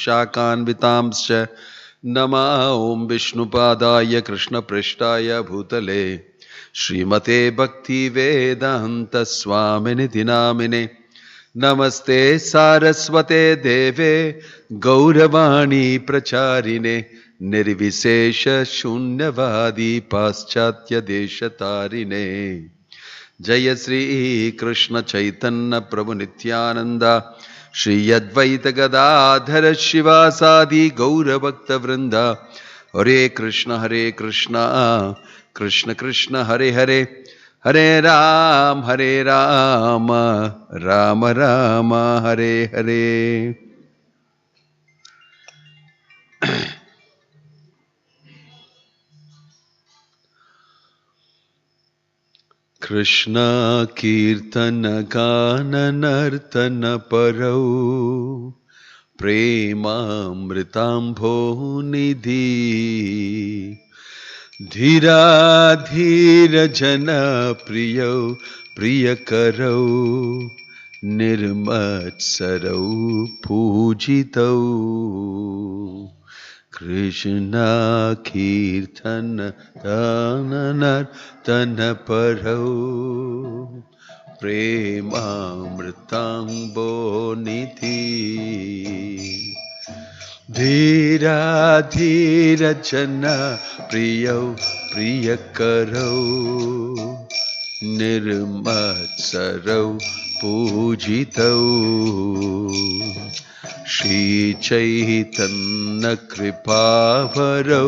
शाकान्वितांश्च नमा ॐ विष्णुपादाय कृष्णपृष्ठाय भूतले श्रीमते भक्ति वेदांत स्वामिनिति नामिने नमस्ते सारस्वते देवे गौरवाणी प्रचारिणे निर्विशेष शून्यवादी पाश्चात्य देशतारिणे जय श्री कृष्ण चैतन्य प्रभु नित्यानंद श्री अद्वैत गदाधर शिवासादि गौर भक्त वृंद हरे कृष्ण कृष्ण कृष्ण हरे हरे हरे राम राम राम हरे हरे। कृष्ण कीर्तन गान नर्तन परौ प्रेमामृतांभो निधि धीरा धीर जन प्रियौ प्रियकरौ निर्मत्सरौ पूजितौ कृष्ण कीर्तन गान नर्तन परौ प्रेमामृतांभो निधि धीरा धीर जन प्रियौ प्रियकरौ निर्मत्सरौ पूजितौ श्री चैतन्य कृपावरौ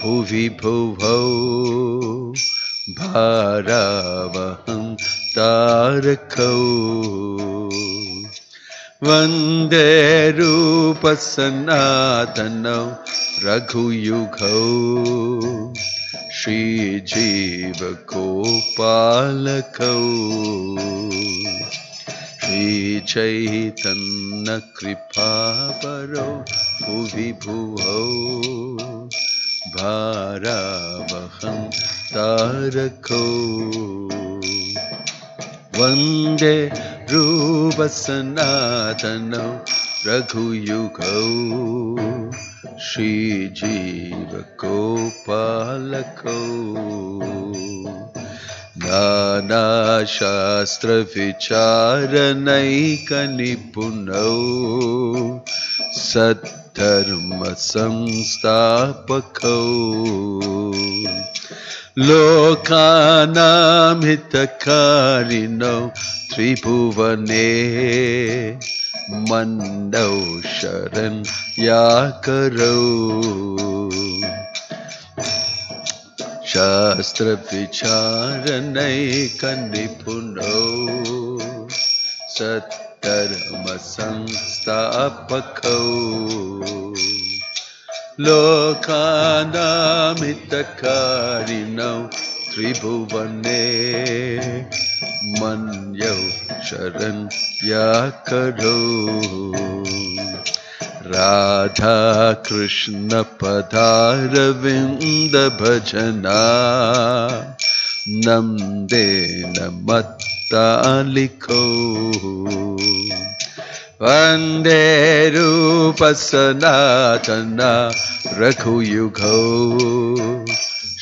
भुवि भुवौ भारावहं तारकौ वन्दे रूप सनातनौ रघुयुगौ श्रीजीव गोपालकौ श्री चैतन्य कृपावरौ भुवि भुवौ भारावहं तारकौ वन्दे रूप सनातनौ रघुयुगौ श्रीजीव गोपालकौ नाना शास्त्र विचारनैक निपुणौ सद्धर्म संस्थापकौ लोकानां हितकारिणौ त्रिभुवने मन्दौ शरण्याकरौ शास्त्र विचारनैक निपुणौ सद्धर्म संस्थापकौ लोकानां हितकारिणौ त्रिभुवने मन्यौ शरण्याकरौ राधा कृष्ण पदारविन्द भजना नन्दे नमत्तालिकौ वन्दे रूप सनातन रघुयुगौ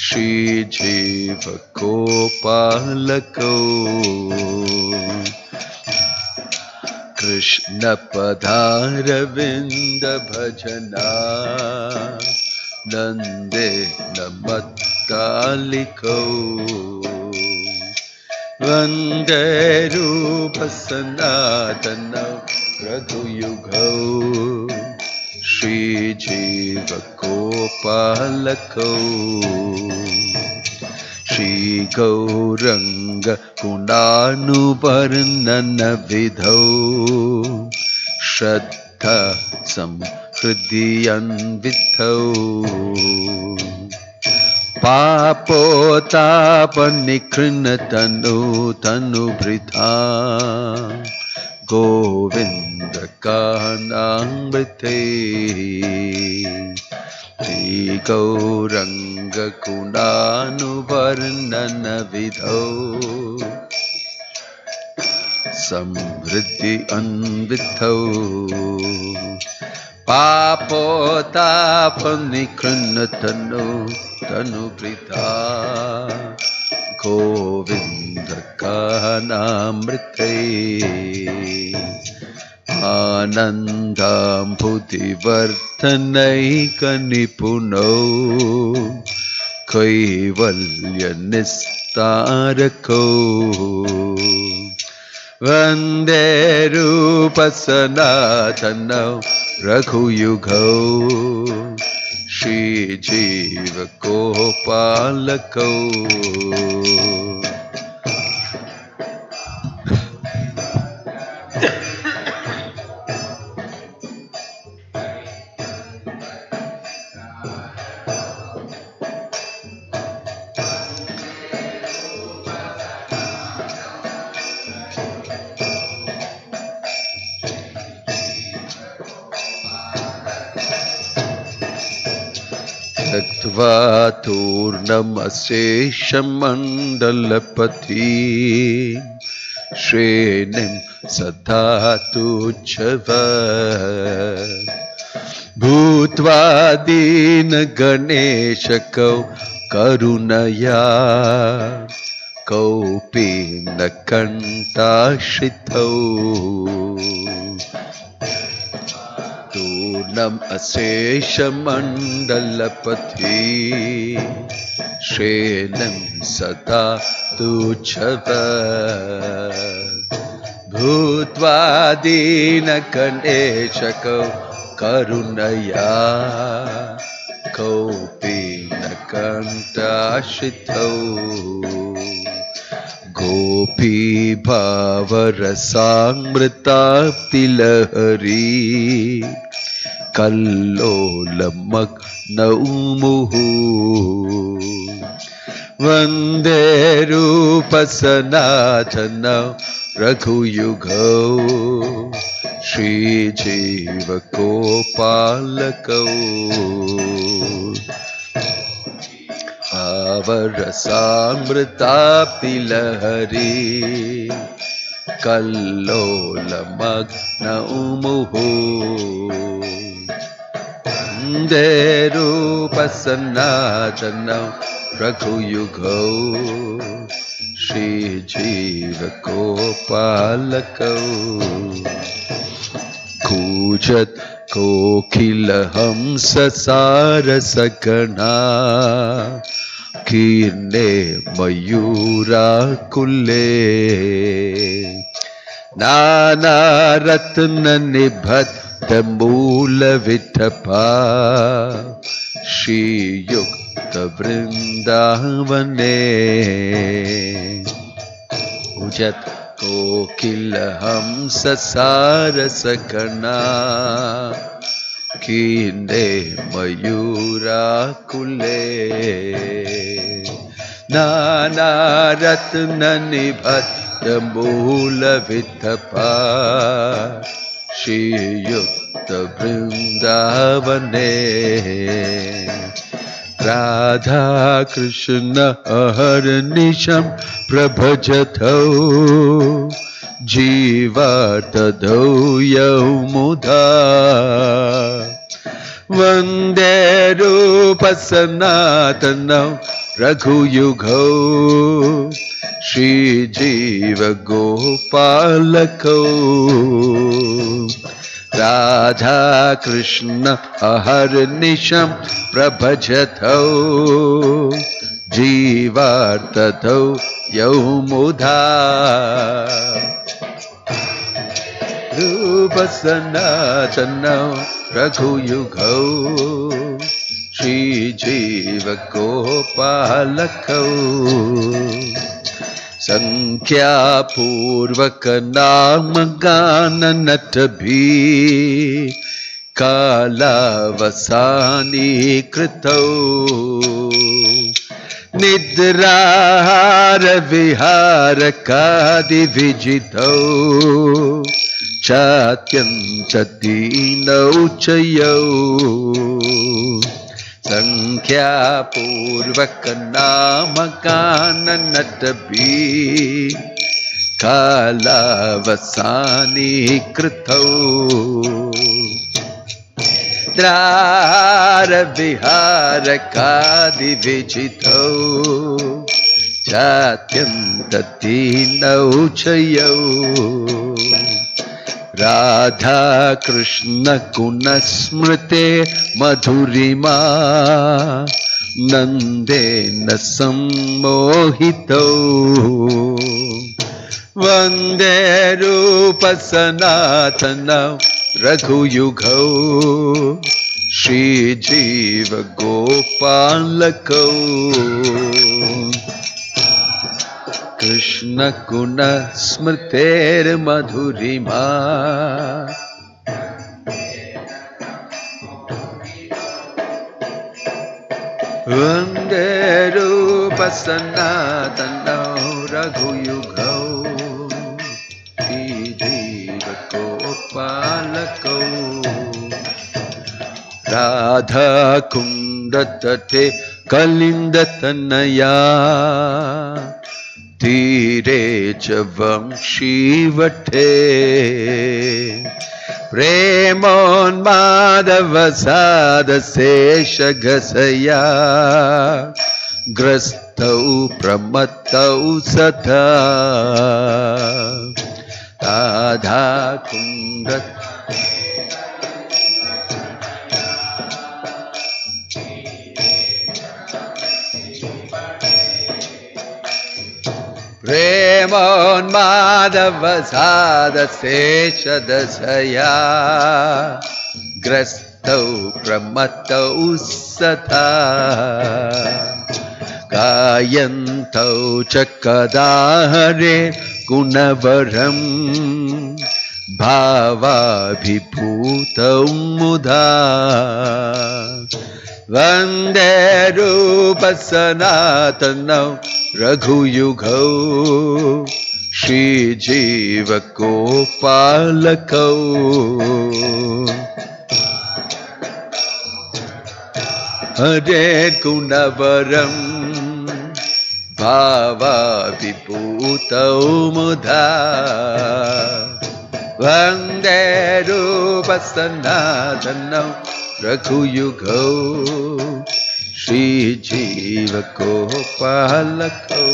श्रीजीव गोपालकौ कृष्ण पदारविन्द भजना नन्दे नमत्तालिकौ वन्दे रूप सनातन रघुयुगौ श्रीजीव गोपालकौ श्री गौरंग गुणानुवर्णन विधौ श्रद्धा संहृदयन्वितौ पापोतापनिकृन्तनु तनुभृता गोविंद गानामृते श्री गौरंग गुणानुवर्णन विधौ समृद्धि अन्वितौ Papotapanikrunatanu tanu prita Govinda kanamrite Anandam bhudivartanai kanipuno Kaivalya nistarako Vande rupa sanatana raghuyugo Shri Jiva Gopalako Taktva turnam asesham mandalapati Shrenim sadhatu chava Bhutva dina ganeshakau karunaya Kaupina kantashritau Turnam asesha mandalapati Shrenam sada tuchava Bhutva dina kaneshako karunaya Kaupina kantashritau Gopi bhavarasāmrita tilahari Kallolamagna umuhu Vande rupa sanatana raghuyugo Shri Jiva Gopalako Avarasamrita-pilahari Kallolamagna umuhu Derupasanatana raghuyugo Shri Jiva Gopalako Kujat Kokilhamsa sarasagana Kirne mayura kulle Nana ratna nibhatta mula vitapa Shri yukta vrindavane Ujat kokilhamsa sarasagana Kinde mayura kule Nana ratna nibhatta mula vitapa Shri yukta vrindavane Radha Krishna aharnisham prabhajatau Jivartadau yaumudha Vande rupa sanatanau raghuyugo Shri Jiva Gopalako Radha Krishna aharnisham prabhajatau Jivartadau yaumudha Rupa sanatanau raghuyugo Shri Jiva Gopalako Sankhya purvaka namagana natabhi Kalavasani kritau Nidrahara vihara kadi vijitau Chatyam chadinau chayau Sankhya purvaka namakana natabhi Kalavasani kritau निद्रार विहार कादि विजितौ चात्यंत तीनौ चयौ राधा कृष्ण गुण स्मृते मधुरिमा नंदेन सम्मोहितौ वंदे रूप सनातनौ रघुयुगौ श्रीजीव गोपालकौ कृष्ण गुण स्मृतेर मधुरिमा वंदे रूप सनातनौ रघुयुगौ श्रीजीव गोपालकौ राधा कुंड तटे कलिंद तनया तीरे च वंशीवटे प्रेमोन्मादवसाद शेष घसया ग्रस्तौ प्रमत्तौ सदा राधा कुंड प्रेमोन्मादवसाद शेष दशया ग्रस्तौ प्रमत्तौ सदा गायन्तौ च कदा हरे गुणवरं भावाभिभूतौ मुदा वन्दे रूप सनातनौ रघुयुगौ श्रीजीव गोपालकौ हरे गुणवरं भावाभिभूतौ मुदा वन्दे रूप सनातनौ रघुयुगौ श्रीजीव गोपालकौ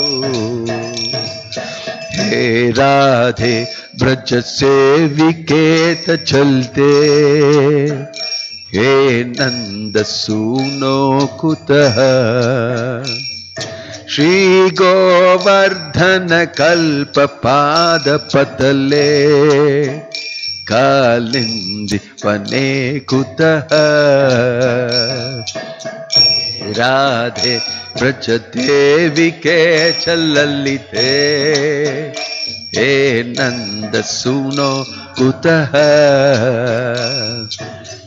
हे राधे ब्रज सेविकेत चलते हे नंद सूनो कुतः श्री गोवर्धन कल्प पाद पतले कालिंदी वने कुतः राधे ब्रज देवी के चललिते हे नंद सुनो कुतः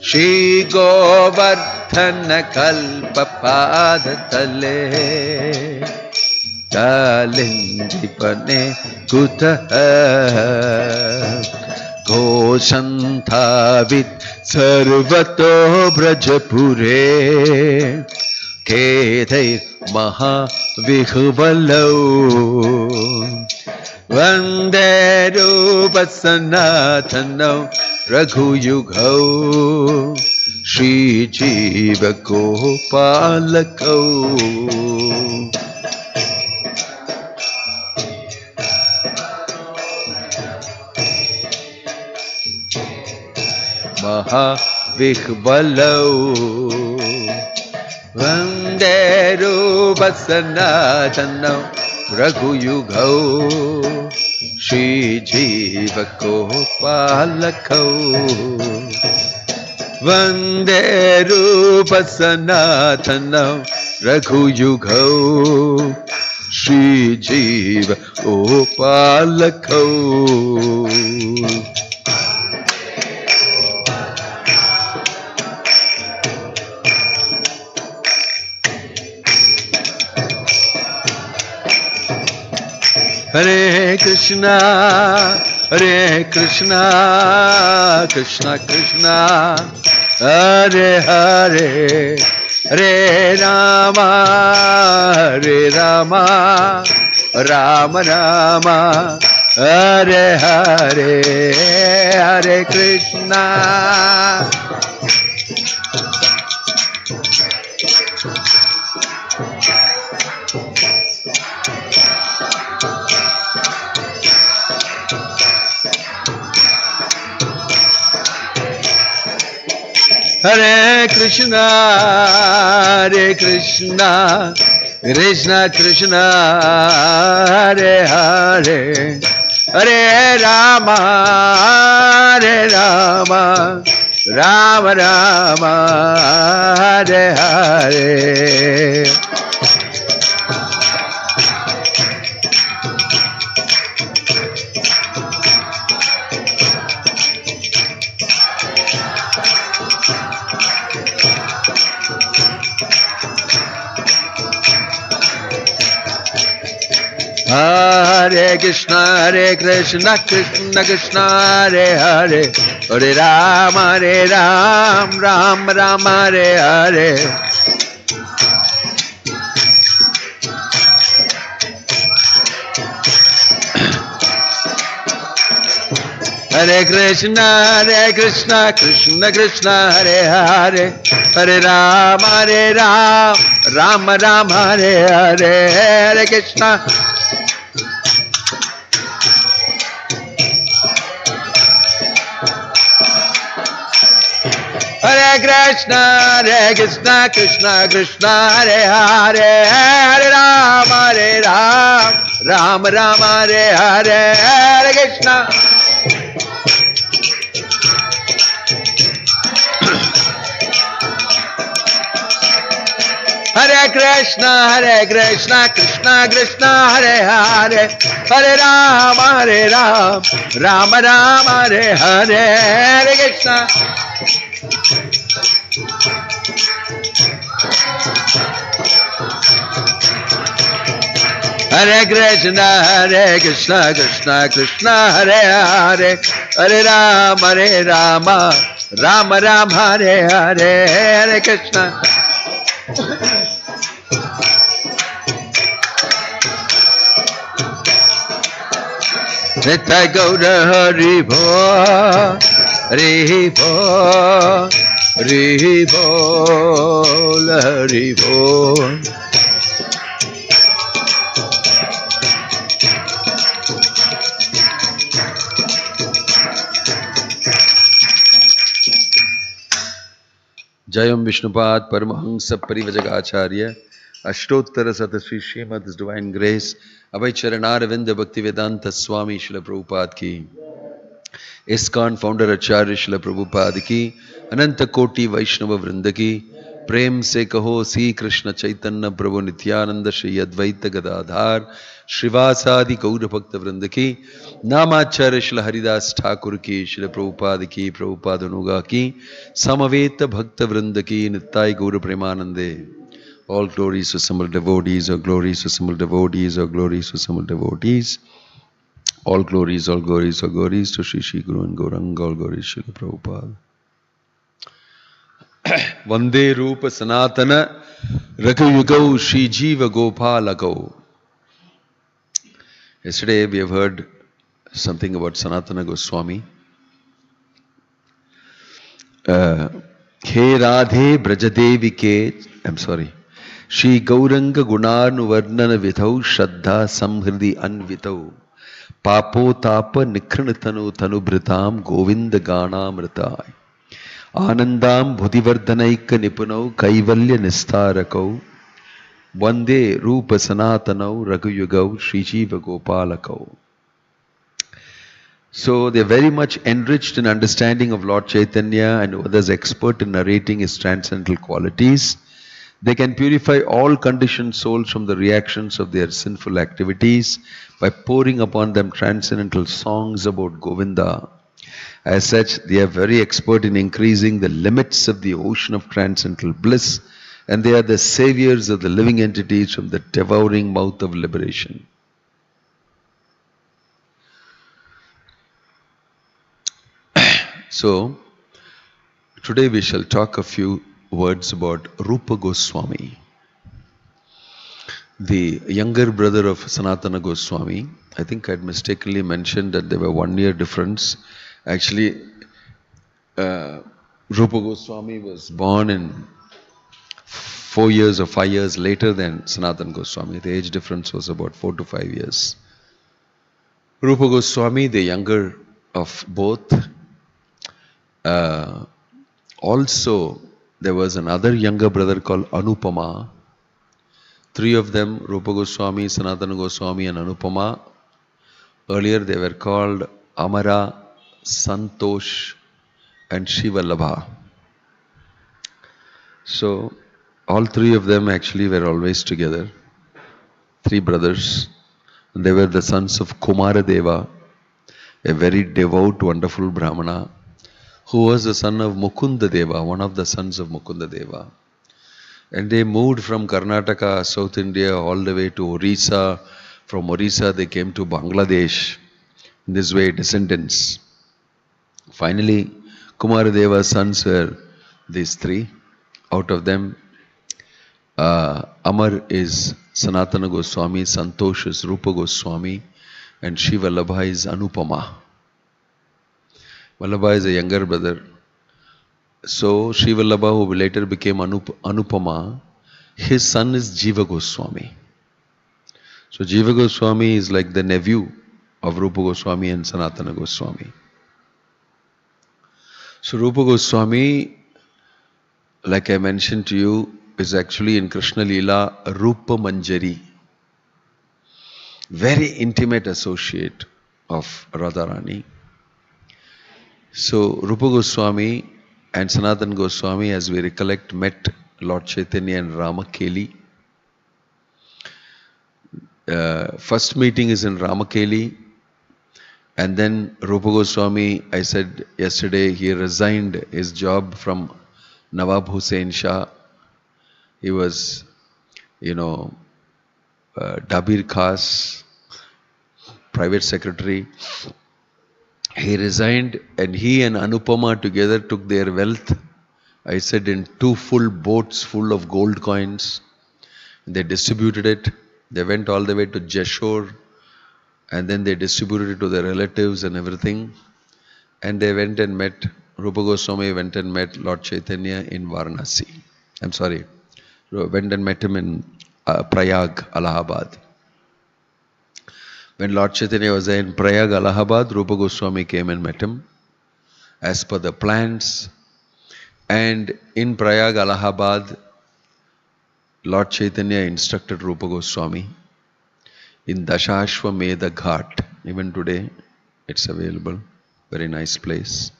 श्री गोवर्धन कल्प पाद तले कालिंदी वने कुतः घोषन्थावित् सर्वतो ब्रजपुरे केदैर्महाविह्वलौ वन्दे रूप सनातनौ रघुयुगौ श्रीजीव गोपालकौ महाविह्वलौ वन्दे रूप सनातनौ रघुयुगौ श्रीजीव गोपालकौ वन्दे रूप सनातनौ रघुयुगौ श्रीजीव गोपालकौ हरे Krishna Krishna Krishna Hare Hare Hare Rama Ram Ram Hare Hare Hare Krishna Hare Krishna, Krishna Krishna, Hare Hare, Hare Rama, Rama Rama, Hare Hare. Hare Krishna, Krishna Krishna, Hare Hare, Hare Rama, Rama Rama, Hare Hare. Hare Krishna, Krishna Krishna, Hare Hare, Hare Rama, Rama Rama, Hare Hare. Hare Krishna. Hare Krishna, Krishna, Hare Hare, Hare Rama, Rama Rama, Hare Hare. Hare Krishna. Hare Krishna, Krishna Krishna, Hare Hare, Hare Rama, Rama Rama, Hare Hare. Hare Krishna. Hare Krishna, Krishna, Hare Hare, Hare Rama, Rama Rama, Hare Hare. Hare Krishna. Nitya Gaura Hari Bol, Hari Bol, Hari Bol, Hari Bol. Jayam Vishnupad Paramahansa Parivajagacharya Ashtottara Satasri Srimad His Divine Grace Abhay Charanaravinda Bhakti Vedanta Swami Srila Prabhupada ki, ISKCON Founder Acharya Srila Prabhupada ki, Ananta Koti Vaishnava Vrinda ki, Prem se kaho Sri Krishna Chaitanya Prabhu Nityananda Shri Advaita Gadadhar Shrivasadi Gaura Bhakta Vrinda ki, Namacharya Srila Haridas Thakur ki, Srila Prabhupada ki, Prabhupada Anuga ki, Samaveta Bhakta Vrinda ki, Nittai Gaura Premanande. All glories to assembled devotees, all glories to assembled devotees, all glories to assembled devotees. All glories, all glories, all glories to Shri Shri Guru and Gauranga, all glories Srila Prabhupada. Vande Rupa Sanatana Raghuyugau Shri Jiva Gopalagau. Yesterday we have heard something about Sanatana Goswami. He Radhe Brajadevi Ke, I'm sorry. Shri Gauranga Gunarnu Varnana Vithau Shraddha Samhridi Anvitau Papo Tapa Nikranatanu Tanubritam Govinda Ganamritai Anandam Bhudivardhanaika Nipunau Kaivalya Nistarakau Vande Rupa Sanatanau Raghuyugau Shri Jiva Gopalakau. So they are very much enriched in understanding of Lord Chaitanya and others expert in narrating his transcendental qualities. They can purify all conditioned souls from the reactions of their sinful activities by pouring upon them transcendental songs about Govinda. As such, they are very expert in increasing the limits of the ocean of transcendental bliss, and they are the saviors of the living entities from the devouring mouth of liberation. So, today we shall talk a few words about Rupa Goswami, the younger brother of Sanatana Goswami. I think I had mistakenly mentioned that there were 1 year difference. Actually, Rupa Goswami was born in 4 years or 5 years later than Sanatana Goswami. The age difference was about 4 to 5 years. Rupa Goswami, the younger of both, Also, there was another younger brother called Anupama. Three of them, Rupa Goswami, Sanatana Goswami and Anupama. Earlier they were called Amara, Santosh and Shivallabha. So, all three of them actually were always together. Three brothers. They were the sons of Kumaradeva, a very devout, wonderful Brahmana, who was the son of Mukunda Deva, one of the sons of Mukunda Deva. And they moved from Karnataka, South India, all the way to Orissa. From Orissa, they came to Bangladesh. In this way, descendants. Finally, Kumaradeva's sons were these three. Out of them, Amar is Sanatana Goswami, Santosh is Rupa Goswami, and Shri Vallabha is Anupama. Vallabha is a younger brother. So, Shri Vallabha, who later became Anupama, his son is Jiva Goswami. So, Jiva Goswami is like the nephew of Rupa Goswami and Sanatana Goswami. So, Rupa Goswami, like I mentioned to you, is actually in Krishna Leela Rupa Manjari. Very intimate associate of Radharani. So, Rupa Goswami and Sanatana Goswami, as we recollect, met Lord Chaitanya and Ramakeli. First meeting is in Ramakeli, and then Rupa Goswami, I said yesterday, he resigned his job from Nawab Hussain Shah. He was, Dabir Khas, private secretary. He resigned, and he and Anupama together took their wealth, I said, in 2 full boats full of gold coins. They distributed it. They went all the way to Jeshore, and then they distributed it to their relatives and everything. And they went and met, Rupa Goswami went and met Lord Chaitanya in Varanasi. Went and met him in Prayag, Allahabad. When Lord Chaitanya was there in Prayag, Allahabad, Rupa Goswami came and met him as per the plans. And in Prayag, Allahabad, Lord Chaitanya instructed Rupa Goswami in Dashashwamedha Ghat. Even today, it's available. Very nice place.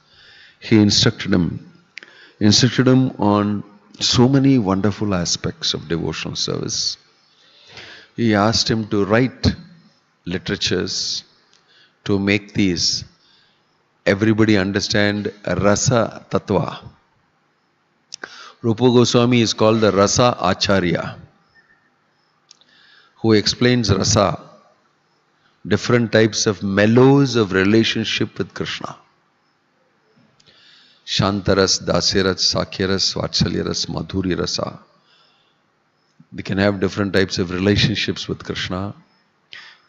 He instructed him on so many wonderful aspects of devotional service. He asked him to write literatures to make these everybody understand Rasa Tattva. Rupa Goswami is called the Rasa Acharya, who explains Rasa, different types of mellows of relationship with Krishna. Shantaras, Dasyaras, Sakyaras, Vatsalyaras, Madhuri Rasa. We can have different types of relationships with Krishna,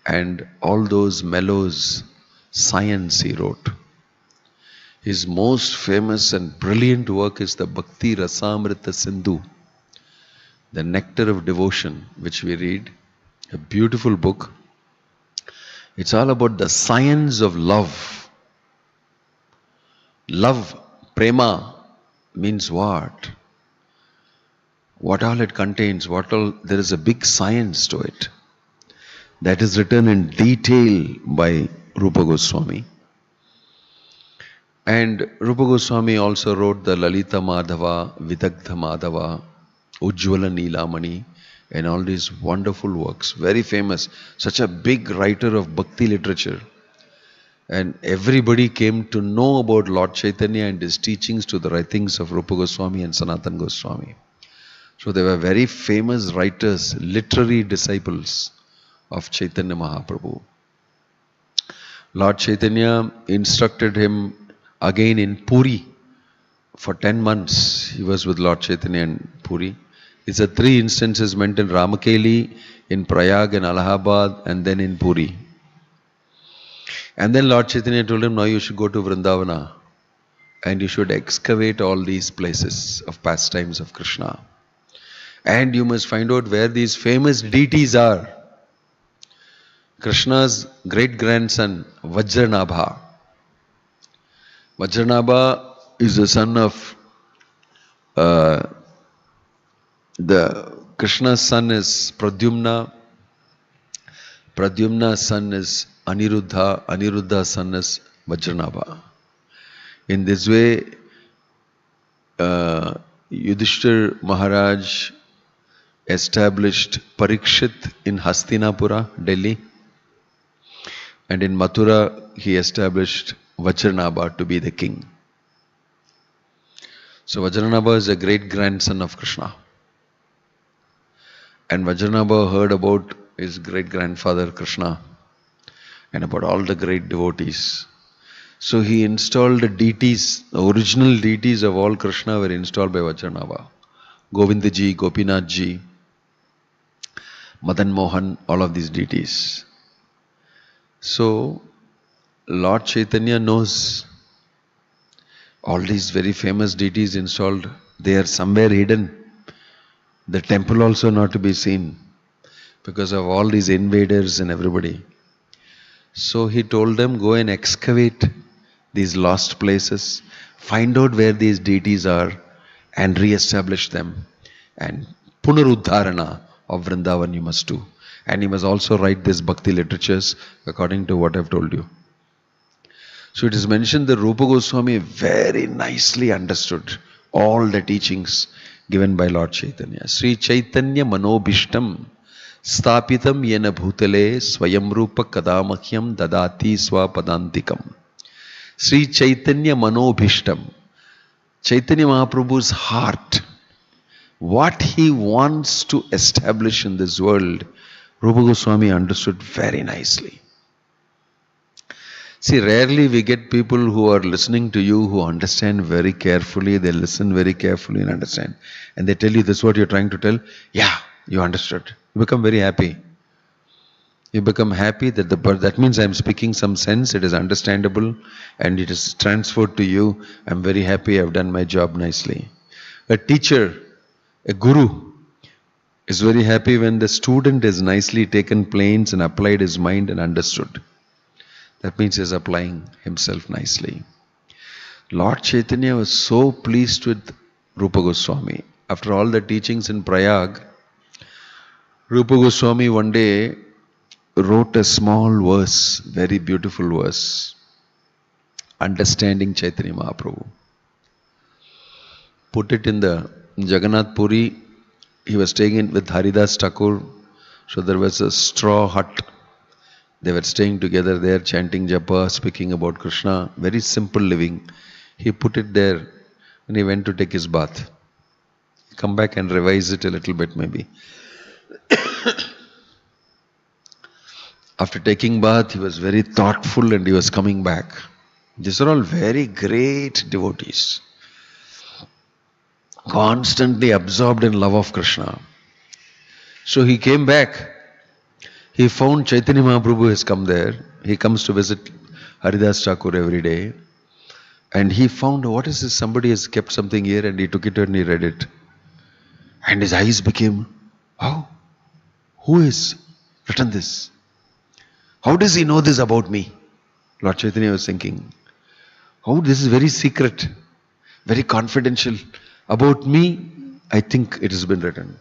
and all those mellows, science he wrote. His most famous and brilliant work is the Bhakti Rasamrita Sindhu, the Nectar of Devotion, which we read. A beautiful book. It's all about the science of love. Love, prema, means what? What all it contains, there is a big science to it. That is written in detail by Rupa Goswami. And Rupa Goswami also wrote the Lalita Madhava, Vidagdha Madhava, Ujjvala Neelamani, and all these wonderful works. Very famous. Such a big writer of bhakti literature. And everybody came to know about Lord Chaitanya and his teachings to the writings of Rupa Goswami and Sanatana Goswami. So they were very famous writers, literary disciples of Chaitanya Mahaprabhu. Lord Chaitanya instructed him again in Puri. For 10 months he was with Lord Chaitanya in Puri. These are 3 instances meant in Ramakeli, in Prayag, in Allahabad, and then in Puri. And then Lord Chaitanya told him, now you should go to Vrindavana and you should excavate all these places of pastimes of Krishna. And you must find out where these famous deities are. Krishna's great-grandson, Vajranabha. Vajranabha is the son of The Krishna's son is Pradyumna. Pradyumna's son is Aniruddha. Aniruddha's son is Vajranabha. In this way, Yudhishthir Maharaj established Parikshit in Hastinapura, Delhi. And in Mathura, he established Vajranabha to be the king. So Vajranabha is a great grandson of Krishna. And Vajranabha heard about his great grandfather Krishna and about all the great devotees. So he installed the deities, the original deities of all Krishna were installed by Vajranabha. Govindaji, Gopinathji, Madan Mohan, all of these deities. So Lord Chaitanya knows all these very famous deities installed. They are somewhere hidden. The temple also not to be seen because of all these invaders and everybody. So he told them, go and excavate these lost places, find out where these deities are and re-establish them. And Punaruddharana of Vrindavan you must do. And you must also write these bhakti literatures according to what I've told you. So it is mentioned that Rupa Goswami very nicely understood all the teachings given by Lord Chaitanya. Sri Chaitanya Manobhishtam Stapitam Yena Bhutale Swayam Rupa Kadamahyam Dadati Swapadantikam. Sri Chaitanya Manobhishtam. Chaitanya Mahaprabhu's heart. What he wants to establish in this world, Rupa Goswami understood very nicely. See, rarely we get people who are listening to you who understand very carefully, they listen very carefully and understand. And they tell you this is what you're trying to tell. Yeah, you understood. You become very happy. You become happy that that means I'm speaking some sense, it is understandable and it is transferred to you. I'm very happy I've done my job nicely. A teacher, a guru is very happy when the student has nicely taken planes and applied his mind and understood. That means he is applying himself nicely. Lord Chaitanya was so pleased with Rupa Goswami. After all the teachings in Prayag, Rupa Goswami one day wrote a small verse, very beautiful verse, understanding Chaitanya Mahaprabhu. Put it in the Jagannath Puri. He was staying in with Haridas Thakur. So there was a straw hut. They were staying together there, chanting japa, speaking about Krishna. Very simple living. He put it there when he went to take his bath. Come back and revise it a little bit maybe. After taking bath, he was very thoughtful and he was coming back. These are all very great devotees. Constantly absorbed in love of Krishna. So he came back. He found Chaitanya Mahaprabhu has come there. He comes to visit Haridas Thakur every day. And he found, what is this? Somebody has kept something here, and he took it and he read it. And his eyes became, wow, who has written this? How does he know this about me? Lord Chaitanya was thinking, oh, this is very secret, very confidential. About me, I think it has been written.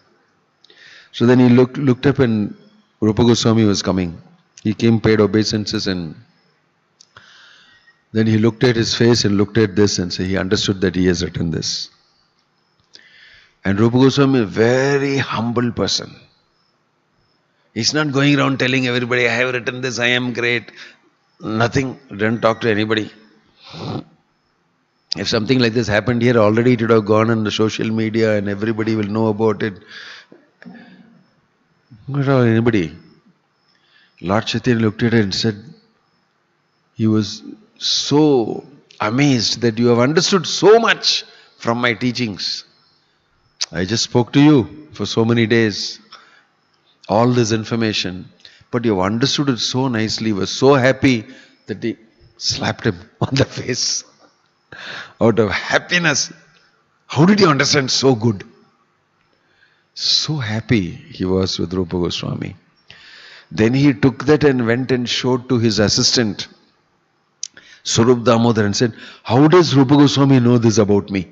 So then he looked up and Rupa Goswami was coming. He came, paid obeisances, and then he looked at his face and looked at this and so he understood that he has written this. And Rupa Goswami, a very humble person. He's not going around telling everybody, I have written this, I am great. Nothing, didn't talk to anybody. If something like this happened here, already it would have gone on the social media and everybody will know about it. Not anybody. Lord Chaitanya looked at it and said, he was so amazed that you have understood so much from my teachings. I just spoke to you for so many days. All this information. But you have understood it so nicely. He was so happy that he slapped him on the face. Out of happiness. How did you understand so good? So happy he was with Rupa Goswami. Then he took that and went and showed to his assistant, Swarup Damodar, and said, how does Rupa Goswami know this about me?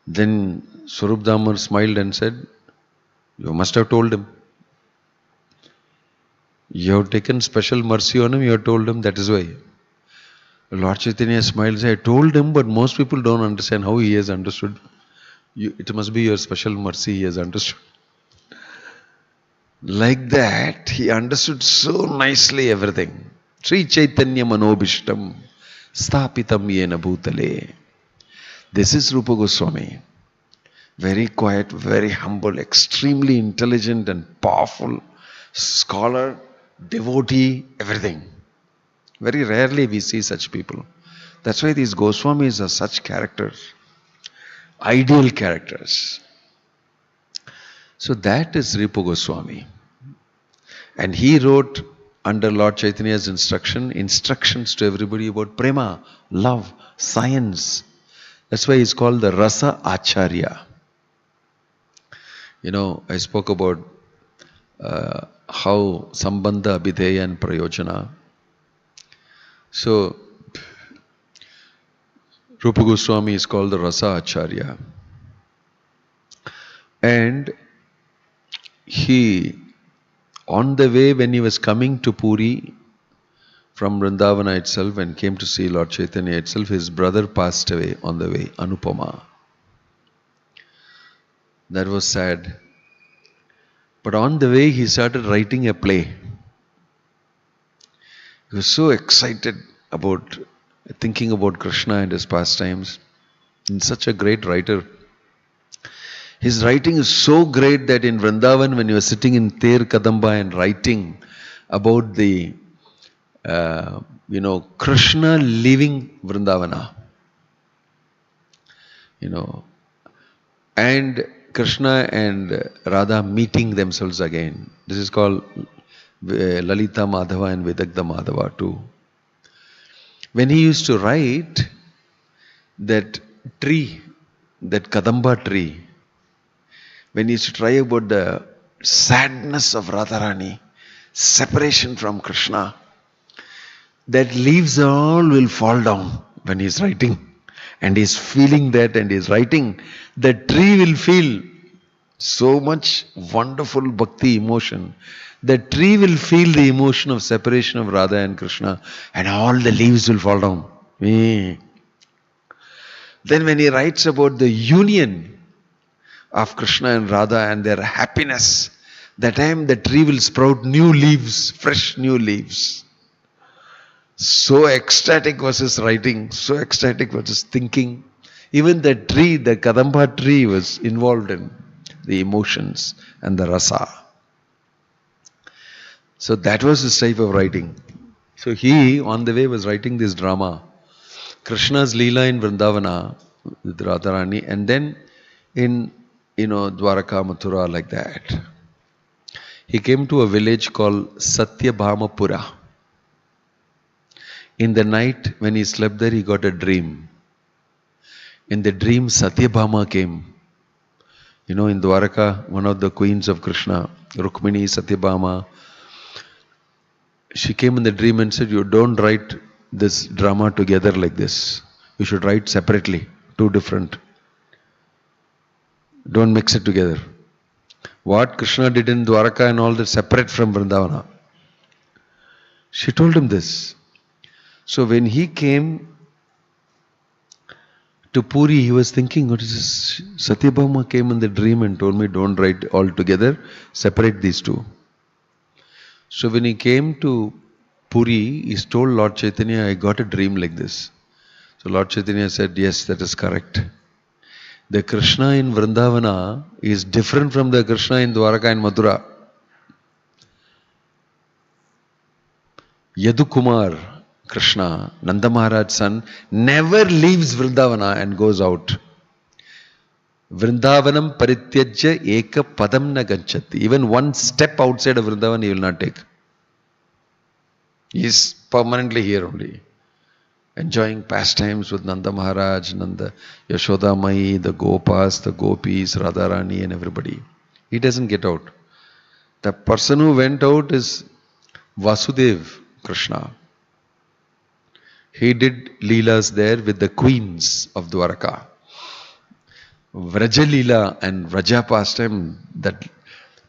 Then Swarup Damar smiled and said, "You must have told him. You have taken special mercy on him, you have told him, that is why." Lord Chaitanya smiled and said, "I told him, but most people don't understand how he has understood. It must be your special mercy he has understood." Like that, he understood so nicely everything. Sri Chaitanya Manobishtam Sthapitam Yena Bhutale. This is Rupa Goswami. Very quiet, very humble, extremely intelligent and powerful scholar, devotee, everything. Very rarely we see such people. That's why these Goswamis are such characters, ideal characters. So that is Rupa Goswami. And he wrote under Lord Chaitanya's instructions to everybody about prema, love, science. That's why he's called the Rasa Acharya. You know, I spoke about how Sambandha, Abhideya and Prayojana. So, Rupa Goswami is called the Rasa Acharya. And he, on the way when he was coming to Puri from Vrindavana itself and came to see Lord Chaitanya itself, his brother passed away on the way, Anupama. That was sad. But on the way he started writing a play. He was so excited about thinking about Krishna and his pastimes. He's such a great writer. His writing is so great that in Vrindavan, when he was sitting in Ter Kadamba and writing about the, Krishna leaving Vrindavana, and Krishna and Radha meeting themselves again. This is called Lalita Madhava and Vidagdha Madhava too. When he used to write that tree, that Kadamba tree, when he used to try about the sadness of Radharani, separation from Krishna, that leaves all will fall down when he is writing. And he is feeling that and he is writing, the tree will feel so much wonderful bhakti emotion. The tree will feel the emotion of separation of Radha and Krishna and all the leaves will fall down. Then when he writes about the union of Krishna and Radha and their happiness, that time the tree will sprout new leaves, fresh new leaves. So ecstatic was his writing, so ecstatic was his thinking. Even the tree, the Kadamba tree, was involved in the emotions and the rasa. So that was his type of writing. So he, on the way, was writing this drama, Krishna's Leela in Vrindavana with Radharani, and then in, Dwaraka, Mathura, like that. He came to a village called Satyabhamapura. In the night when he slept there, he got a dream. In the dream, Satyabhama came. In Dwaraka, one of the queens of Krishna, Rukmini, Satyabhama, she came in the dream and said, "You don't write this drama together like this. You should write separately, two different. Don't mix it together." What Krishna did in Dwaraka and all that separate from Vrindavana. She told him this. So when he came to Puri, he was thinking, what is this? Satyabhama came in the dream and told me, don't write all together, separate these two. So when he came to Puri, he told Lord Chaitanya, I got a dream like this. So Lord Chaitanya said, yes, that is correct. The Krishna in Vrindavana is different from the Krishna in Dwaraka and Mathura. Yadukumar, Krishna, Nanda Maharaj's son, never leaves Vrindavana and goes out. Vrindavanam parityajya eka padam na ganchati. Even one step outside of Vrindavan he will not take. He is permanently here only. Enjoying pastimes with Nanda Maharaj, Nanda, Yashoda Mai, the Gopas, the Gopis, Radharani and everybody. He doesn't get out. The person who went out is Vasudev Krishna. He did Leelas there with the queens of Dwaraka. Vrajalila and Vraja pastime, that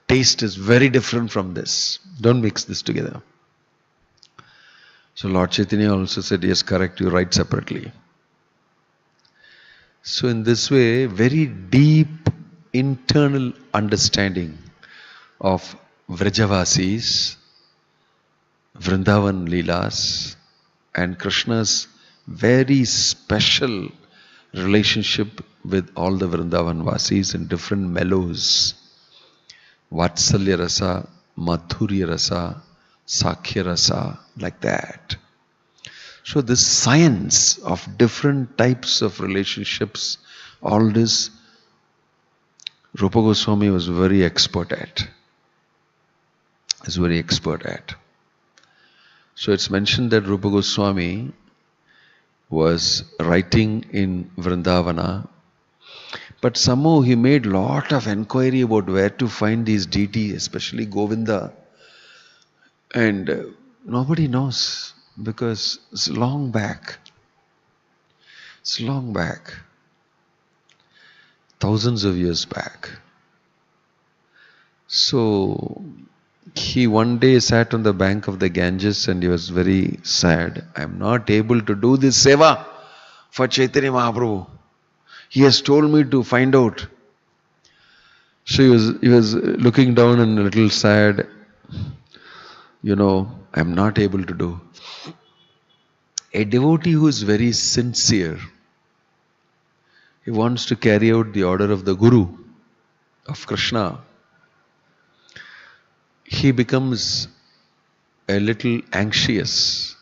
taste is very different from this. Don't mix this together. So Lord Chaitanya also said, yes, correct, you write separately. So in this way, very deep internal understanding of Vrajavasis, Vrindavan Leelas, and Krishna's very special relationship with all the Vrindavan Vasis in different mellows. Vatsalya Rasa, Madhurya Rasa, Sakhya Rasa, like that. So this science of different types of relationships, all this Rupa Goswami was very expert at. Is very expert at. So it's mentioned that Rupa Goswami was writing in Vrindavana, but somehow he made lot of enquiry about where to find these deities, especially Govinda, and nobody knows because it's long back. It's long back. Thousands of years back. So he one day sat on the bank of the Ganges and he was very sad. I am not able to do this seva for Chaitanya Mahaprabhu. He has told me to find out. So he was looking down and a little sad. I am not able to do. A devotee who is very sincere, he wants to carry out the order of the Guru, of Krishna. He becomes a little anxious.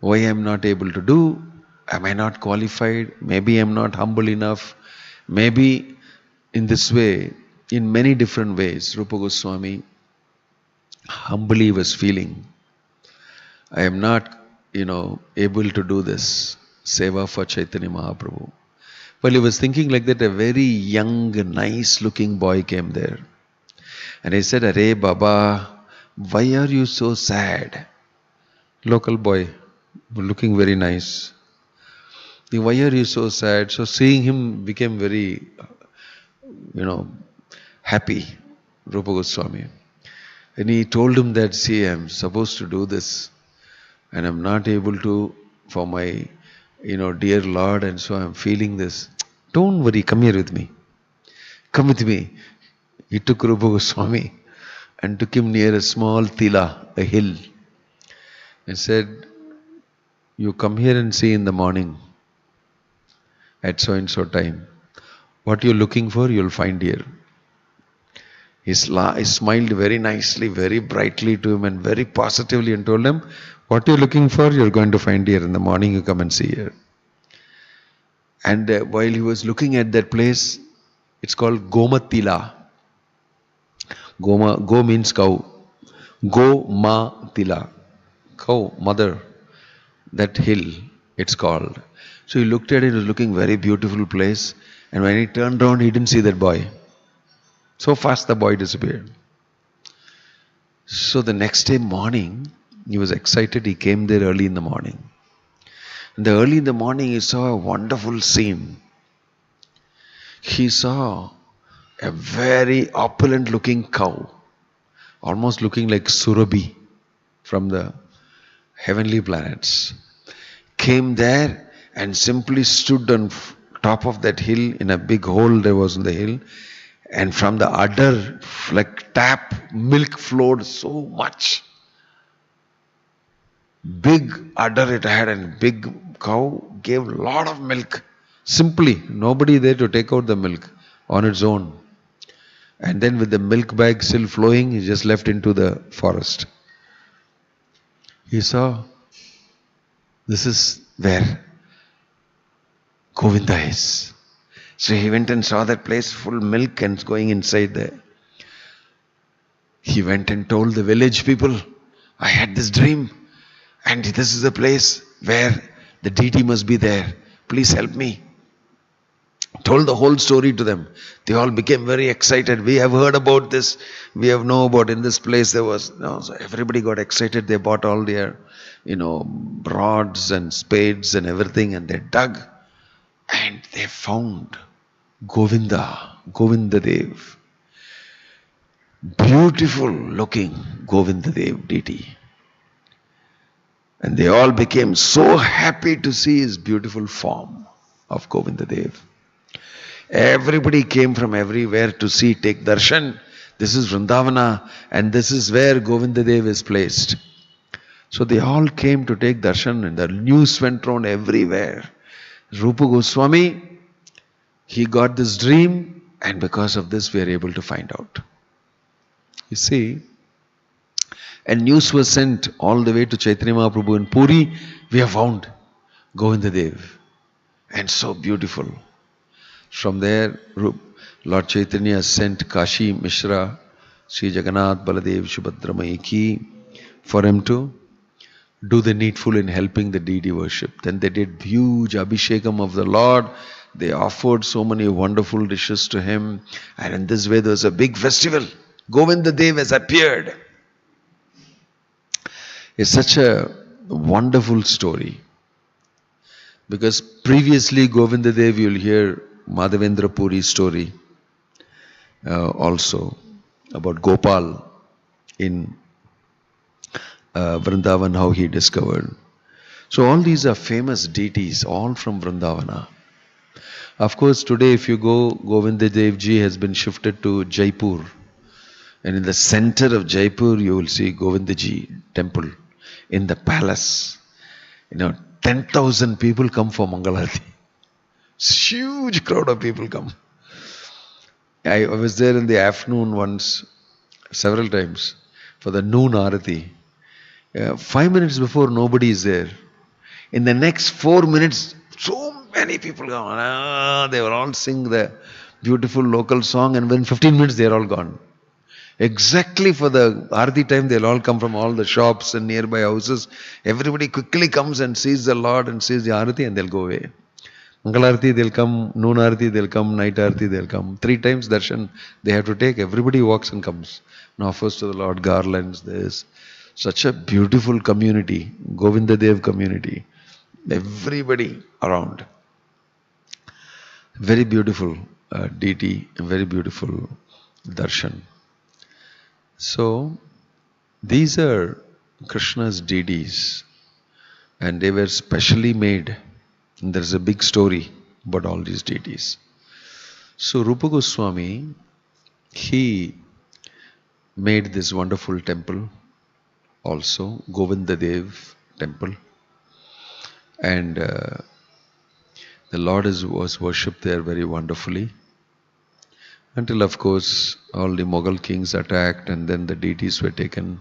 Why I am not able to do? Am I not qualified? Maybe I am not humble enough. Maybe in this way, in many different ways, Rupa Goswami humbly was feeling, I am not, able to do this seva for Chaitanya Mahaprabhu. While he was thinking like that, a very young, nice looking boy came there. And he said, Arey Baba, why are you so sad? Local boy, looking very nice. Why are you so sad? So seeing him became very, happy, Rupa Goswami. And he told him that, see, I am supposed to do this. And I am not able to for my, dear Lord. And so I am feeling this. Don't worry, come here with me. Come with me. He took Rupa Goswami and took him near a small tila, a hill, and said, you come here and see in the morning at so and so time. What you're looking for, you'll find here. He smiled very nicely, very brightly to him and very positively and told him, what you're looking for, you're going to find here. In the morning, you come and see here. And while he was looking at that place, it's called Gomatila. Go means cow. Go-ma-tila. Cow, mother. That hill, it's called. So he looked at it, it was looking very beautiful place. And when he turned around, he didn't see that boy. So fast the boy disappeared. So the next day morning, he was excited. He came there early in the morning. And early in the morning, he saw a wonderful scene. He saw a very opulent looking cow, almost looking like Surabhi from the heavenly planets, came there and simply stood on top of that hill in a big hole there was in the hill, and from the udder, like tap, milk flowed so much. Big udder it had and big cow gave a lot of milk. Simply, nobody there to take out the milk on its own. And then with the milk bag still flowing, he just left into the forest. He saw, this is where Govinda is. So he went and saw that place full milk and going inside there. He went and told the village people, I had this dream and this is the place where the deity must be there. Please help me. Told the whole story to them. They all became very excited. We have heard about this. We have known about in this place there was. So everybody got excited. They bought all their, rods and spades and everything, and they dug, and they found Govinda Dev. Beautiful looking Govinda Dev deity. And they all became so happy to see his beautiful form of Govinda Dev. Everybody came from everywhere to see, take darshan. This is Vrindavana and this is where Govinda Dev is placed. So they all came to take darshan and the news went round everywhere. Rupa Goswami, he got this dream and because of this we are able to find out. You see, and news was sent all the way to Chaitanya Mahaprabhu in Puri. We have found Govinda Dev. And so beautiful. From there, Lord Chaitanya sent Kashi Mishra, Sri Jagannath Baladev Subhadra Mai Ki, for him to do the needful in helping the deity worship. Then they did huge Abhishekam of the Lord. They offered so many wonderful dishes to him. And in this way there was a big festival. Govinda Dev has appeared. It's such a wonderful story. Because previously Govinda Dev, you'll hear Madhavendra Puri's story also about Gopal in Vrindavan, how he discovered. So all these are famous deities, all from Vrindavana. Of course, today if you go, Govinda Dev Ji has been shifted to Jaipur. And in the center of Jaipur, you will see Govinda Ji temple in the palace. 10,000 people come for Mangalarati. Huge crowd of people come. I was there in the afternoon once, several times, for the noon Arati. 5 minutes before, nobody is there. In the next 4 minutes, so many people come. They will all sing the beautiful local song, and within 15 minutes, they are all gone. Exactly for the Arati time, they'll all come from all the shops and nearby houses. Everybody quickly comes and sees the Lord and sees the Arati, and they'll go away. Mangalarati, they'll come. Noon Arati, they'll come. Night Arati, they'll come. 3 times darshan they have to take. Everybody walks and comes and offers to the Lord garlands. There's such a beautiful community, Govinda Dev community. Everybody around. Very beautiful deity, very beautiful darshan. So, these are Krishna's deities and they were specially made. And there's a big story about all these deities. So, Rupa Goswami, he made this wonderful temple also, Govinda Dev temple. And the Lord was worshipped there very wonderfully. Until, of course, all the Mughal kings attacked and then the deities were taken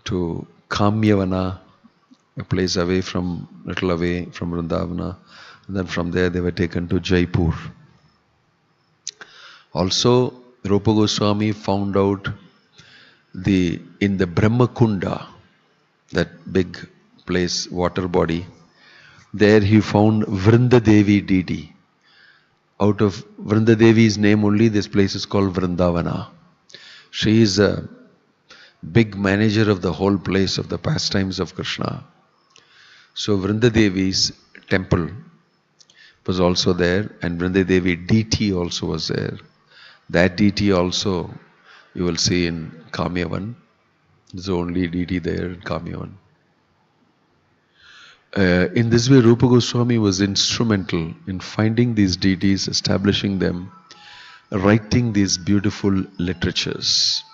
to Kamyavana, a place little away from Vrindavana. And then from there they were taken to Jaipur. Also, Rupa Goswami found out in the Brahmakunda, that big place, water body, there he found Vrinda Devi deity. Out of Vrinda Devi's name only, this place is called Vrindavana. She is a big manager of the whole place of the pastimes of Krishna. So Vrinda Devi's temple was also there and Vrinda Devi deity also was there. That deity also you will see in Kamyavan. It's the only deity there in Kamyavan. In this way, Rupa Goswami was instrumental in finding these deities, establishing them, writing these beautiful literatures.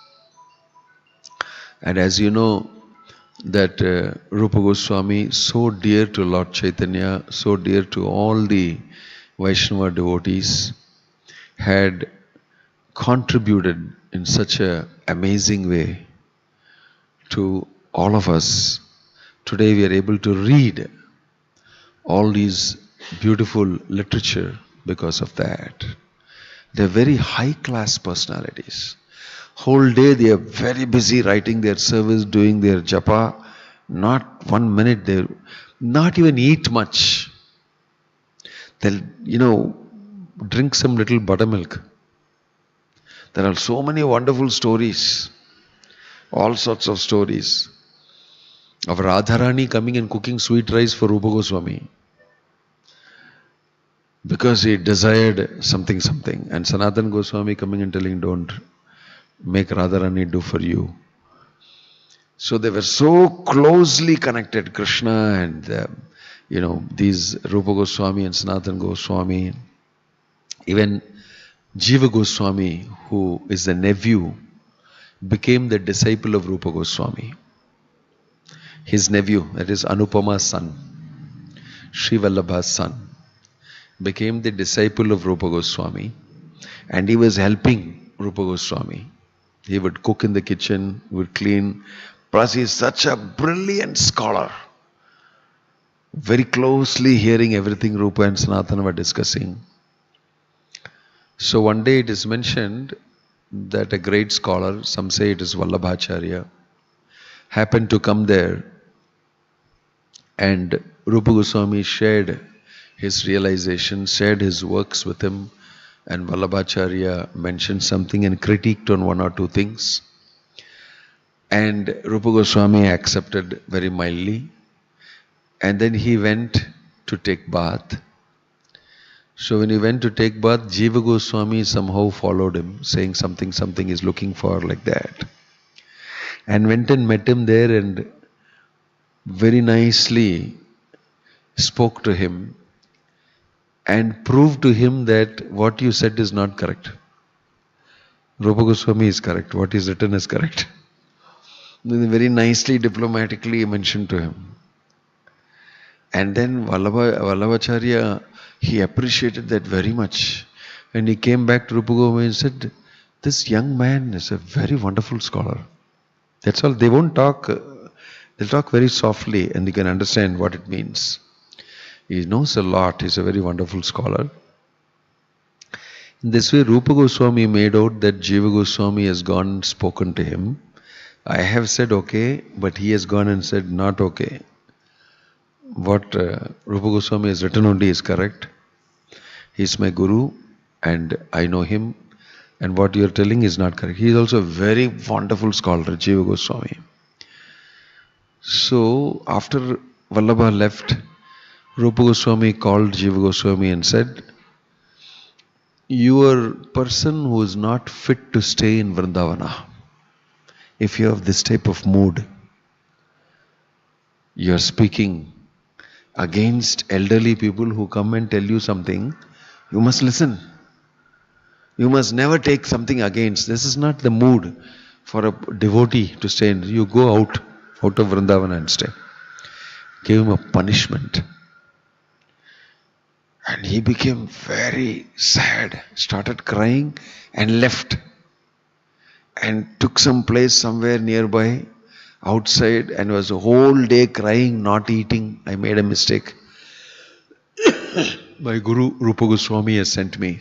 And as you know, that Rupa Goswami, so dear to Lord Chaitanya, so dear to all the Vaishnava devotees, had contributed in such an amazing way to all of us. Today we are able to read all these beautiful literature because of that. They are very high class personalities. Whole day they are very busy writing their service, doing their japa. Not 1 minute, they not even eat much. They'll, drink some little buttermilk. There are so many wonderful stories, all sorts of stories of Radharani coming and cooking sweet rice for Rupa Goswami. because he desired something. And Sanatana Goswami coming and telling, don't make Radharani do for you. So they were so closely connected, Krishna and these Rupa Goswami and Sanatana Goswami. Even Jiva Goswami, who is the nephew, became the disciple of Rupa Goswami. His nephew, that is Anupama's son, Sri Vallabha's son, became the disciple of Rupa Goswami, and he was helping Rupa Goswami. He would cook in the kitchen, would clean. Plus, he is such a brilliant scholar, very closely hearing everything Rupa and Sanatana were discussing. So one day it is mentioned that a great scholar, some say it is Vallabhacharya, happened to come there, and Rupa Goswami shared his realization, shared his works with him, and Vallabhacharya mentioned something and critiqued on one or two things. And Rupa Goswami accepted very mildly, and then he went to take bath. So when he went to take bath, Jiva Goswami somehow followed him, saying something is looking for, like that. And went and met him there and very nicely spoke to him and proved to him that what you said is not correct. Rupa Goswami is correct. What is written is correct. Then very nicely, diplomatically mentioned to him. And then Vallabhacharya, he appreciated that very much. And he came back to Rupa Goswami and said, this young man is a very wonderful scholar. That's all. They won't talk. They'll talk very softly and you can understand what it means. He knows a lot. He's a very wonderful scholar. In this way, Rupa Goswami made out that Jiva Goswami has gone and spoken to him. I have said okay, but he has gone and said not okay. What Rupa Goswami has written only is correct. He is my guru and I know him, and what you are telling is not correct. He is also a very wonderful scholar, Jiva Goswami. So after Vallabha left, Rupa Goswami called Jiva Goswami and said, you are a person who is not fit to stay in Vrindavana. If you have this type of mood, you are speaking against elderly people who come and tell you something, you must listen. You must never take something against. This is not the mood for a devotee to stay in. You go out of Vrindavana and stay. Gave him a punishment. And he became very sad, started crying and left. And took some place somewhere nearby, outside, and was a whole day crying, not eating. I made a mistake. My Guru Rupa Goswami has sent me.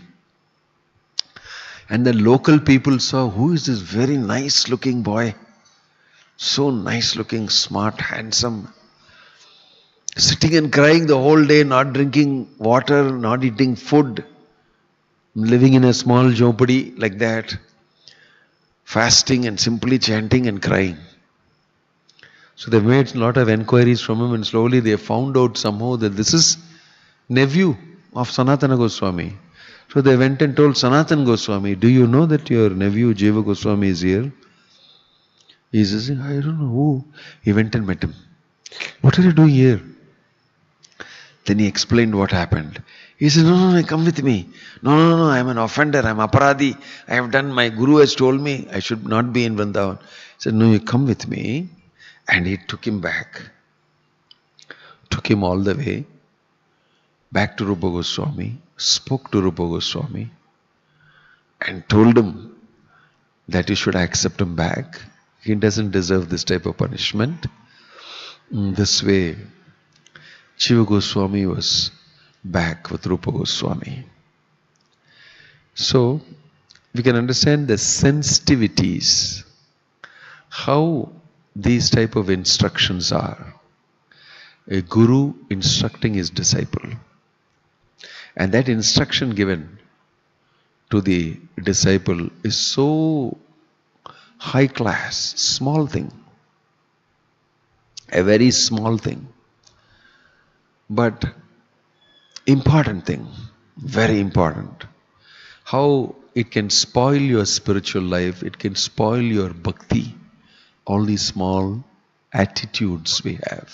And the local people saw, who is this very nice looking boy? So nice looking, smart, handsome. Sitting and crying the whole day, not drinking water, not eating food. Living in a small jhopadi like that. Fasting and simply chanting and crying. So they made a lot of enquiries from him, and slowly they found out somehow that this is nephew of Sanatana Goswami. So they went and told Sanatana Goswami, do you know that your nephew Jiva Goswami is here? He says, I don't know who. He went and met him. What are you doing here? Then he explained what happened. He said, no, come with me. No, I am an offender, I am aparadi. I have done, my guru has told me I should not be in Vrindavan. He said, no, you come with me. And he took him back. Took him all the way back to Rupa Goswami, spoke to Rupa Goswami and told him that he should accept him back. He doesn't deserve this type of punishment. This way, Jiva Goswami was back with Rupa Goswami. So, we can understand the sensitivities, how these type of instructions are. A guru instructing his disciple. And that instruction given to the disciple is so high class, small thing. A very small thing. But important thing. Very important. How it can spoil your spiritual life, it can spoil your bhakti, all these small attitudes we have.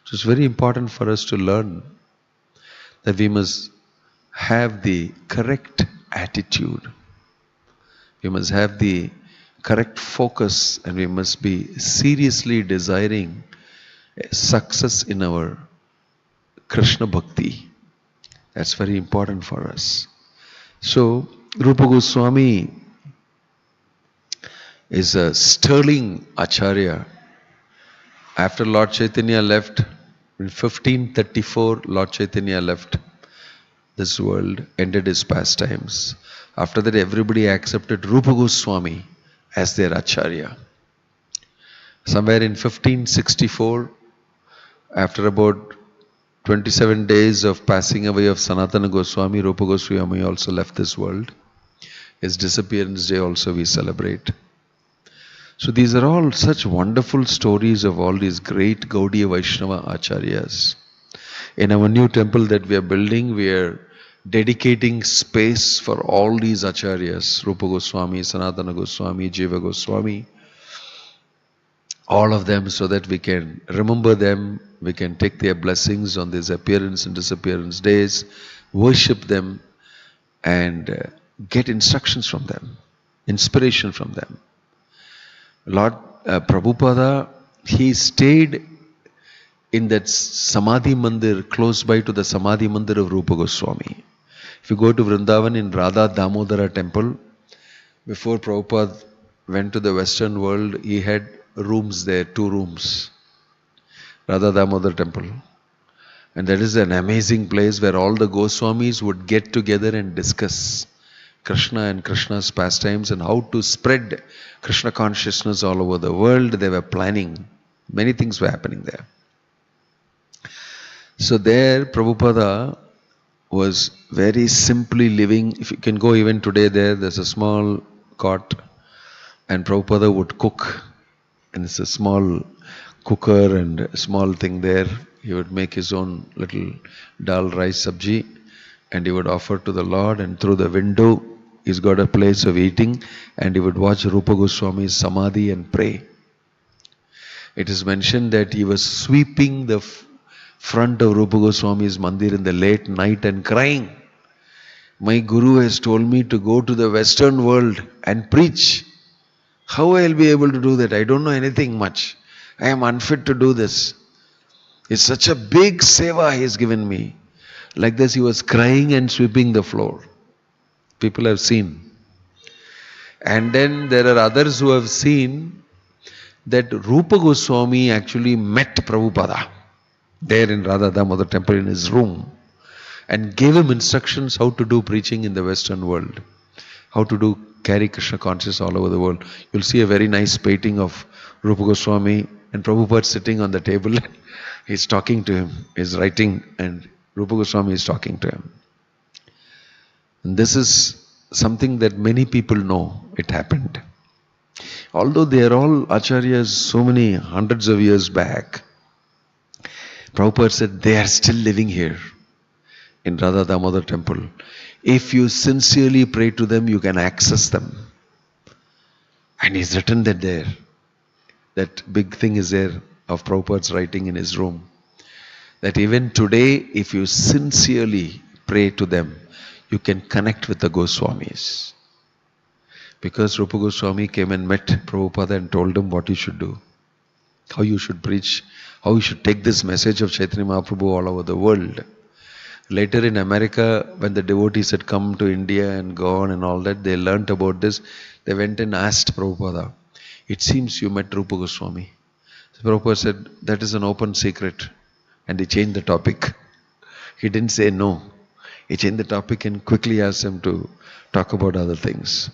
So it's very important for us to learn that we must have the correct attitude. We must have the correct focus, and we must be seriously desiring success in our Krishna Bhakti. That's very important for us. So, Rupa Goswami is a sterling Acharya. After Lord Chaitanya left, in 1534, Lord Chaitanya left this world, ended his pastimes. After that, everybody accepted Rupa Goswami as their Acharya. Somewhere in 1564, after about 27 days of passing away of Sanatana Goswami, Rupa Goswami also left this world. His disappearance day also we celebrate. So these are all such wonderful stories of all these great Gaudiya Vaishnava Acharyas. In our new temple that we are building, we are dedicating space for all these Acharyas, Rupa Goswami, Sanatana Goswami, Jiva Goswami, all of them, so that we can remember them, we can take their blessings on these appearance and disappearance days, worship them, and get instructions from them, inspiration from them. Lord Prabhupada, he stayed in that Samadhi Mandir close by to the Samadhi Mandir of Rupa Goswami. If you go to Vrindavan in Radha Damodara temple, before Prabhupada went to the Western world, he had rooms there, 2 rooms, Radha Damodar temple. And that is an amazing place where all the Goswamis would get together and discuss Krishna and Krishna's pastimes and how to spread Krishna consciousness all over the world. They were planning. Many things were happening there. So there, Prabhupada was very simply living. If you can go even today there's a small cot, and Prabhupada would cook. And it's a small cooker and a small thing there. He would make his own little dal rice sabji, and he would offer to the Lord, and through the window he's got a place of eating, and he would watch Rupa Goswami's Samadhi and pray. It is mentioned that he was sweeping the front of Rupa Goswami's mandir in the late night and crying, "My Guru has told me to go to the Western world and preach. How I'll be able to do that? I don't know anything much. I am unfit to do this. It's such a big seva he has given me." Like this he was crying and sweeping the floor. People have seen. And then there are others who have seen that Rupa Goswami actually met Prabhupada there in Radha Damodar temple in his room and gave him instructions how to do preaching in the Western world, how to carry Krishna consciousness all over the world. You'll see a very nice painting of Rupa Goswami and Prabhupada sitting on the table. He's talking to him, he's writing, and Rupa Goswami is talking to him. And this is something that many people know it happened. Although they are all acharyas so many hundreds of years back, Prabhupada said they are still living here in Radha Damodar temple. If you sincerely pray to them, you can access them. And he's written that there. That big thing is there of Prabhupada's writing in his room. That even today, if you sincerely pray to them, you can connect with the Goswamis. Because Rupa Goswami came and met Prabhupada and told him what you should do, how you should preach, how you should take this message of Chaitanya Mahaprabhu all over the world. Later in America, when the devotees had come to India and gone and all that, they learnt about this. They went and asked Prabhupada, "It seems you met Rupa Goswami." So Prabhupada said, "That is an open secret." And he changed the topic. He didn't say no. He changed the topic and quickly asked him to talk about other things.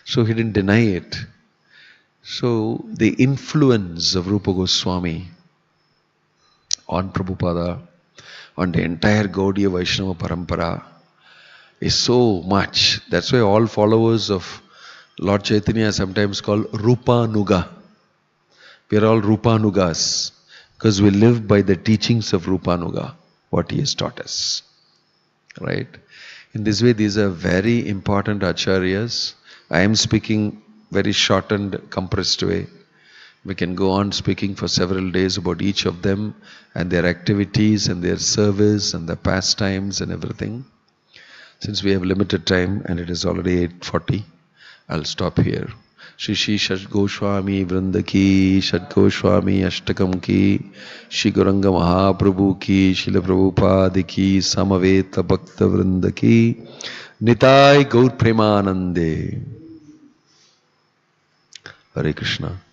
So he didn't deny it. So the influence of Rupa Goswami on Prabhupada, on the entire Gaudiya Vaishnava Parampara is so much. That's why all followers of Lord Chaitanya are sometimes called Rupanuga. We are all Rupanugas because we live by the teachings of Rupanuga, what he has taught us. right? In this way, these are very important acharyas. I am speaking very shortened, compressed way. We can go on speaking for several days about each of them and their activities and their service and their pastimes and everything. Since we have limited time and it is already 8:40, I'll stop here. Shri Shat Goswami Vrinda ki, Shat Goswami Ashtakam ki, Shri Guranga Mahaprabhu ki, Srila Prabhupada ki, Samaveta Bhakta Vrinda ki, Nitai Gaur Premanande. Hare Krishna.